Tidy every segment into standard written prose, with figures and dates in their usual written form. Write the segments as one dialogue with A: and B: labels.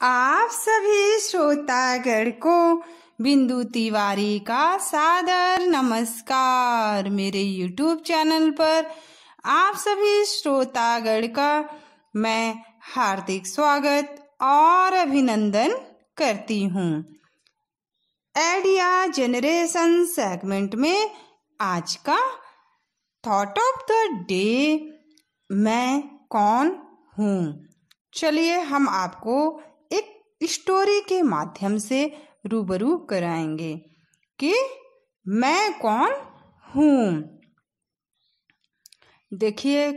A: आप सभी श्रोतागण को बिंदु तिवारी का सादर नमस्कार। मेरे YouTube चैनल पर आप सभी श्रोतागण का मैं हार्दिक स्वागत और अभिनंदन करती हूँ। आइडिया जनरेशन सेगमेंट में आज का थॉट ऑफ द डे, मैं कौन हूँ। चलिए हम आपको एक स्टोरी के माध्यम से रूबरू कराएंगे कि मैं कौन हूँ। देखिए,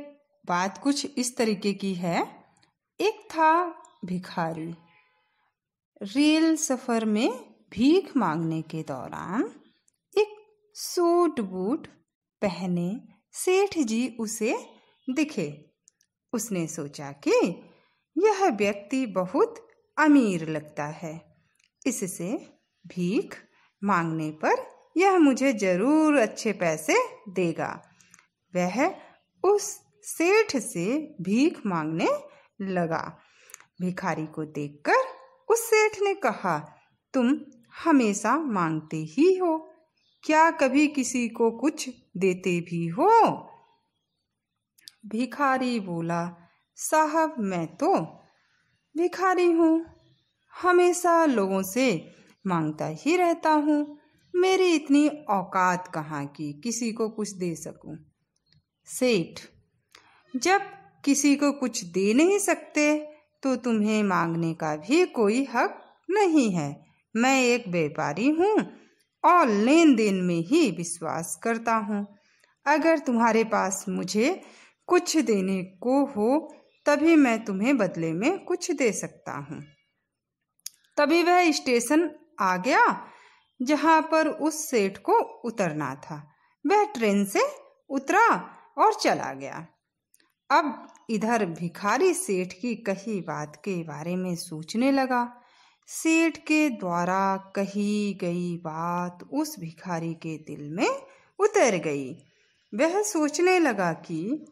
A: बात कुछ इस तरीके की है। एक था भिखारी। रेल सफर में भीख मांगने के दौरान एक सूट बूट पहने सेठ जी उसे दिखे। उसने सोचा कि यह व्यक्ति बहुत अमीर लगता है, इससे भीख मांगने पर यह मुझे जरूर अच्छे पैसे देगा। वह उस सेठ से भीख मांगने लगा। भिखारी को देखकर उस सेठ ने कहा, तुम हमेशा मांगते ही हो, क्या कभी किसी को कुछ देते भी हो? भिखारी बोला, साहब मैं तो भिखारी हूँ, हमेशा लोगों से मांगता ही रहता हूँ। मेरी इतनी औकात कहाँ की किसी को कुछ दे सकूं। सेठ, जब किसी को कुछ दे नहीं सकते तो तुम्हें मांगने का भी कोई हक नहीं है। मैं एक व्यापारी हूँ और लेन देन में ही विश्वास करता हूँ। अगर तुम्हारे पास मुझे कुछ देने को हो तभी मैं तुम्हें बदले में कुछ दे सकता हूँ। तभी वह स्टेशन आ गया जहाँ पर उस सेठ को उतरना था। वह ट्रेन से उतरा और चला गया। अब इधर भिखारी सेठ की कही बात के बारे में सोचने लगा। सेठ के द्वारा कही गई बात उस भिखारी के दिल में उतर गई। वह सोचने लगा कि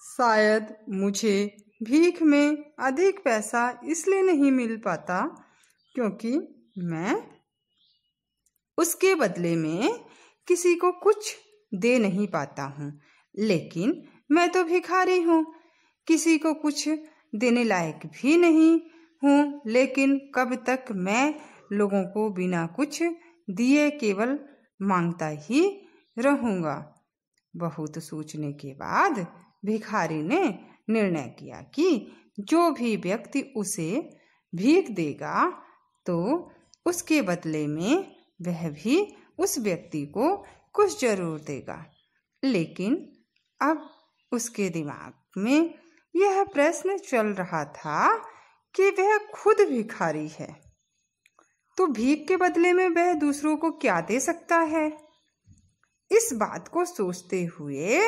A: शायद मुझे भीख में अधिक पैसा इसलिए नहीं मिल पाता क्योंकि मैं उसके बदले में किसी को कुछ दे नहीं पाता हूँ। लेकिन मैं तो भिखारी हूँ, किसी को कुछ देने लायक भी नहीं हूँ। लेकिन कब तक मैं लोगों को बिना कुछ दिए केवल मांगता ही रहूँगा। बहुत सोचने के बाद भिखारी ने निर्णय किया कि जो भी व्यक्ति उसे भीख देगा तो उसके बदले में वह भी उस व्यक्ति को कुछ जरूर देगा। लेकिन अब उसके दिमाग में यह प्रश्न चल रहा था कि वह खुद भिखारी है तो भीख के बदले में वह दूसरों को क्या दे सकता है। इस बात को सोचते हुए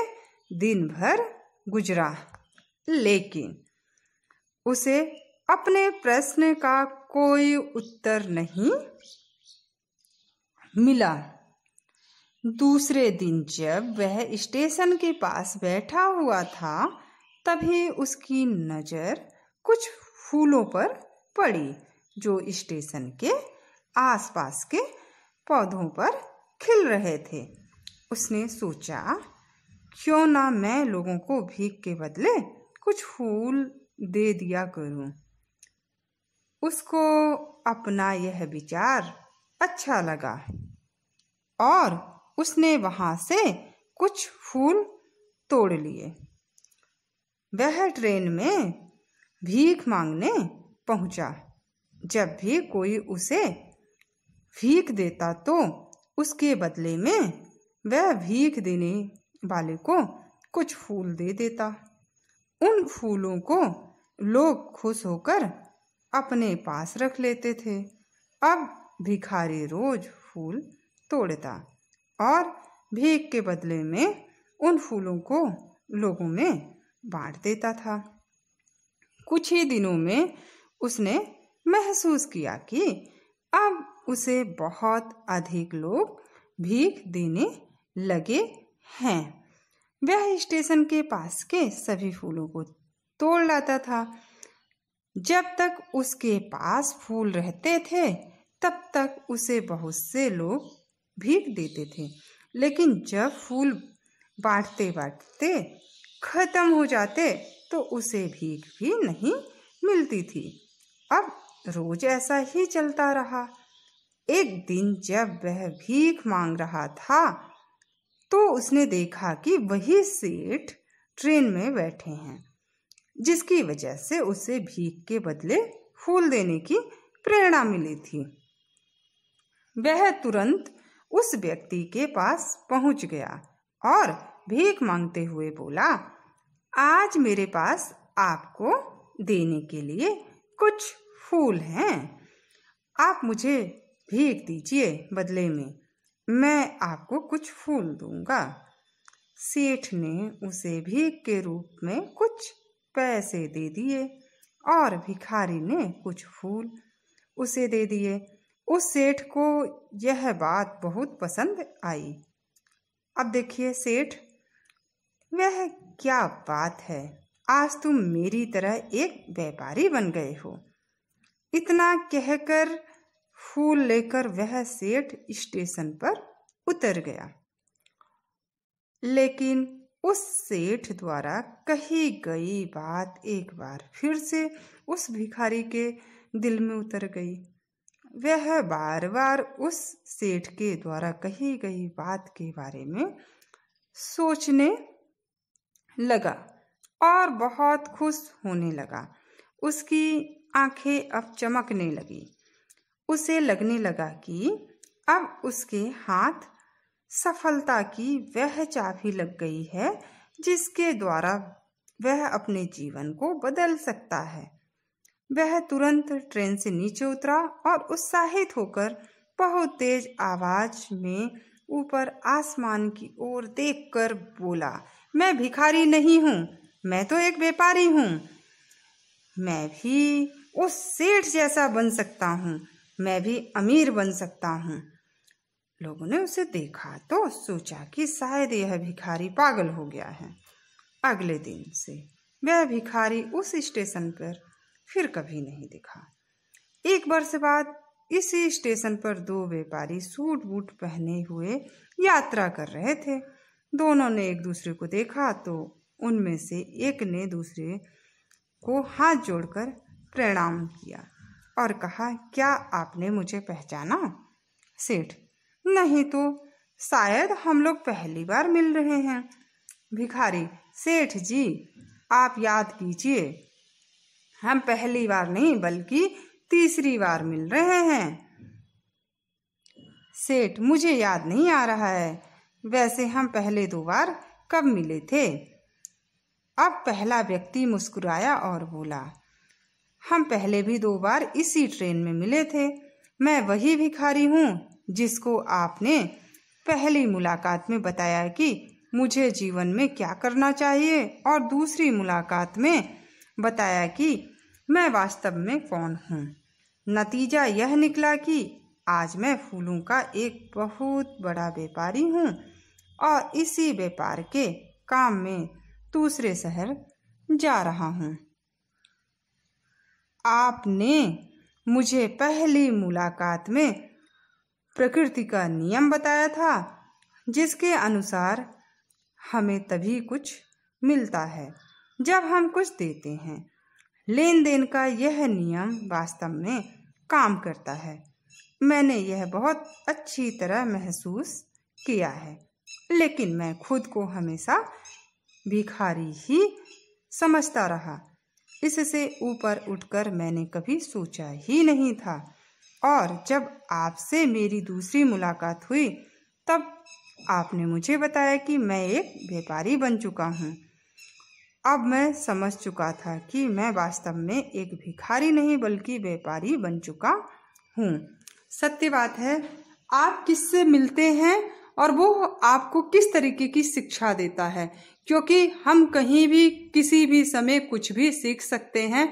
A: दिन भर गुजरा, लेकिन उसे अपने प्रश्न का कोई उत्तर नहीं मिला। दूसरे दिन जब वह स्टेशन के पास बैठा हुआ था तभी उसकी नजर कुछ फूलों पर पड़ी जो स्टेशन के आसपास के पौधों पर खिल रहे थे। उसने सोचा, क्यों ना मैं लोगों को भीख के बदले कुछ फूल दे दिया करूं। उसको अपना यह विचार अच्छा लगा और उसने वहां से कुछ फूल तोड़ लिए। वह ट्रेन में भीख मांगने पहुंचा। जब भी कोई उसे भीख देता तो उसके बदले में वह भीख देने वाले को कुछ फूल दे देता। उन फूलों को लोग खुश होकर अपने पास रख लेते थे। अब भिखारी रोज फूल तोड़ता और भीख के बदले में उन फूलों को लोगों में बांट देता था। कुछ ही दिनों में उसने महसूस किया कि अब उसे बहुत अधिक लोग भीख देने लगे हैं। वह स्टेशन के पास के सभी फूलों को तोड़ लाता था। जब तक उसके पास फूल रहते थे तब तक उसे बहुत से लोग भीख देते थे, लेकिन जब फूल बांटते बांटते खत्म हो जाते तो उसे भीख भी नहीं मिलती थी। अब रोज ऐसा ही चलता रहा। एक दिन जब वह भीख मांग रहा था तो उसने देखा कि वही सेठ ट्रेन में बैठे हैं, जिसकी वजह से उसे भीख के बदले फूल देने की प्रेरणा मिली थी। वह तुरंत उस व्यक्ति के पास पहुंच गया और भीख मांगते हुए बोला, आज मेरे पास आपको देने के लिए कुछ फूल हैं, आप मुझे भीख दीजिए, बदले में मैं आपको कुछ फूल दूंगा। सेठ ने उसे भीख के रूप में कुछ पैसे दे दिए और भिखारी ने कुछ फूल उसे दे दिए। उस सेठ को यह बात बहुत पसंद आई। अब देखिए सेठ, वह क्या बात है, आज तुम मेरी तरह एक व्यापारी बन गए हो। इतना कहकर फूल लेकर वह सेठ स्टेशन पर उतर गया। लेकिन उस सेठ द्वारा कही गई बात एक बार फिर से उस भिखारी के दिल में उतर गई। वह बार बार उस सेठ के द्वारा कही गई बात के बारे में सोचने लगा और बहुत खुश होने लगा। उसकी आंखें अब चमकने लगी। उसे लगने लगा कि अब उसके हाथ सफलता की वह चाबी लग गई है जिसके द्वारा वह अपने जीवन को बदल सकता है। वह तुरंत ट्रेन से नीचे उतरा और उत्साहित होकर बहुत तेज आवाज में ऊपर आसमान की ओर देखकर बोला, मैं भिखारी नहीं हूँ, मैं तो एक व्यापारी हूँ। मैं भी उस सेठ जैसा बन सकता हूँ, मैं भी अमीर बन सकता हूँ। लोगों ने उसे देखा तो सोचा कि शायद यह भिखारी पागल हो गया है। अगले दिन से वह भिखारी उस स्टेशन पर फिर कभी नहीं दिखा। एक वर्ष बाद इसी स्टेशन पर दो व्यापारी सूट बूट पहने हुए यात्रा कर रहे थे। दोनों ने एक दूसरे को देखा तो उनमें से एक ने दूसरे को हाथ जोड़कर प्रणाम किया और कहा, क्या आपने मुझे पहचाना? सेठ, नहीं तो शायद हम लोग पहली बार मिल रहे हैं। भिखारी, सेठ जी आप याद कीजिए, हम पहली बार नहीं बल्कि तीसरी बार मिल रहे हैं। सेठ, मुझे याद नहीं आ रहा है, वैसे हम पहले 2 बार कब मिले थे? अब पहला व्यक्ति मुस्कुराया और बोला, हम पहले भी 2 बार इसी ट्रेन में मिले थे। मैं वही भिखारी हूँ जिसको आपने पहली मुलाकात में बताया कि मुझे जीवन में क्या करना चाहिए और दूसरी मुलाकात में बताया कि मैं वास्तव में कौन हूँ। नतीजा यह निकला कि आज मैं फूलों का एक बहुत बड़ा व्यापारी हूँ और इसी व्यापार के काम में दूसरे शहर जा रहा हूँ। आपने मुझे पहली मुलाकात में प्रकृति का नियम बताया था जिसके अनुसार हमें तभी कुछ मिलता है जब हम कुछ देते हैं। लेन देन का यह नियम वास्तव में काम करता है। मैंने यह बहुत अच्छी तरह महसूस किया है, लेकिन मैं खुद को हमेशा भिखारी ही समझता रहा। इससे ऊपर उठकर मैंने कभी सोचा ही नहीं था और जब आपसे मेरी दूसरी मुलाकात हुई तब आपने मुझे बताया कि मैं एक व्यापारी बन चुका हूँ। अब मैं समझ चुका था कि मैं वास्तव में एक भिखारी नहीं बल्कि व्यापारी बन चुका हूँ। सत्य बात है, आप किससे मिलते हैं और वो आपको किस तरीके की शिक्षा देता है, क्योंकि हम कहीं भी किसी भी समय कुछ भी सीख सकते हैं।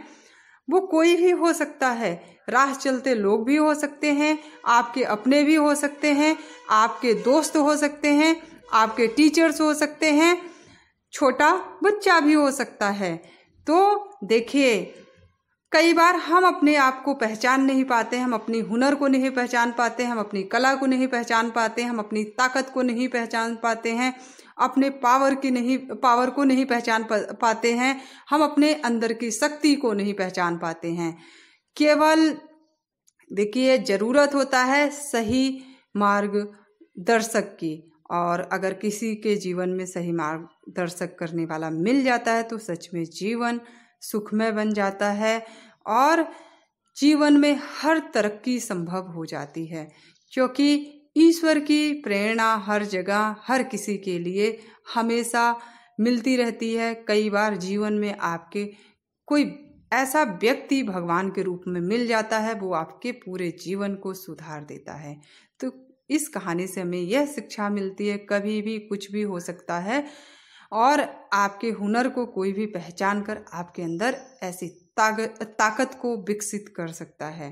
A: वो कोई भी हो सकता है, राह चलते लोग भी हो सकते हैं, आपके अपने भी हो सकते हैं, आपके दोस्त हो सकते हैं, आपके टीचर्स हो सकते हैं, छोटा बच्चा भी हो सकता है। तो देखिए, कई बार हम अपने आप को पहचान नहीं पाते, हम अपनी हुनर को नहीं पहचान पाते, हम अपनी कला को नहीं पहचान पाते, हम अपनी ताकत को नहीं पहचान पाते हैं, अपने पावर को नहीं पहचान पाते हैं, हम अपने अंदर की शक्ति को नहीं पहचान पाते हैं। केवल देखिए, जरूरत होता है सही मार्गदर्शक की, और अगर किसी के जीवन में सही मार्गदर्शक करने वाला मिल जाता है तो सच में जीवन सुखमय बन जाता है और जीवन में हर तरक्की संभव हो जाती है, क्योंकि ईश्वर की प्रेरणा हर जगह हर किसी के लिए हमेशा मिलती रहती है। कई बार जीवन में आपके कोई ऐसा व्यक्ति भगवान के रूप में मिल जाता है, वो आपके पूरे जीवन को सुधार देता है। तो इस कहानी से हमें यह शिक्षा मिलती है, कभी भी कुछ भी हो सकता है और आपके हुनर को कोई भी पहचान कर आपके अंदर ऐसी ताकत को विकसित कर सकता है।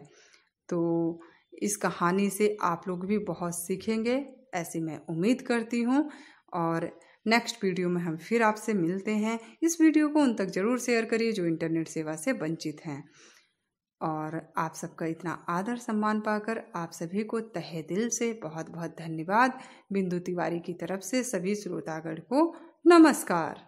A: तो इस कहानी से आप लोग भी बहुत सीखेंगे, ऐसी मैं उम्मीद करती हूँ। और नेक्स्ट वीडियो में हम फिर आपसे मिलते हैं। इस वीडियो को उन तक ज़रूर शेयर करिए जो इंटरनेट सेवा से वंचित हैं। और आप सबका इतना आदर सम्मान पाकर आप सभी को तहे दिल से बहुत बहुत धन्यवाद। बिंदु तिवारी की तरफ से सभी श्रोतागण को नमस्कार।